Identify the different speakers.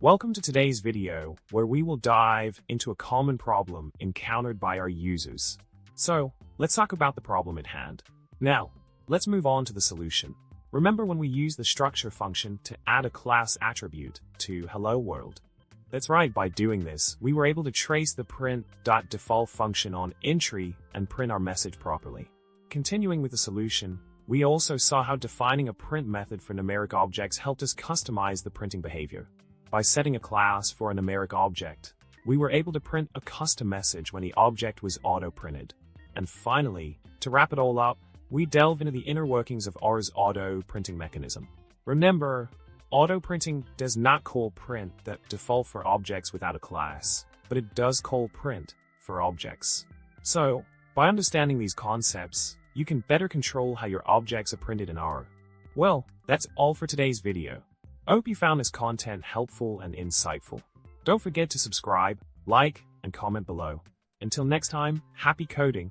Speaker 1: Welcome to today's video, where we will dive into a common problem encountered by our users. So, let's talk about the problem at hand. Now, let's move on to the solution. Remember when we used the structure function to add a class attribute to Hello World? That's right, by doing this, we were able to trace the print.default function on entry and print our message properly. Continuing with the solution, we also saw how defining a print method for numeric objects helped us customize the printing behavior. By setting a class for a numeric object, we were able to print a custom message when the object was auto-printed. And finally, to wrap it all up, we delve into the inner workings of R's auto-printing mechanism. Remember, auto-printing does not call print that default for objects without a class, but it does call print for objects. So, by understanding these concepts, you can better control how your objects are printed in R. Well, that's all for today's video. I hope you found this content helpful and insightful. Don't forget to subscribe, like, and comment below. Until next time, happy coding!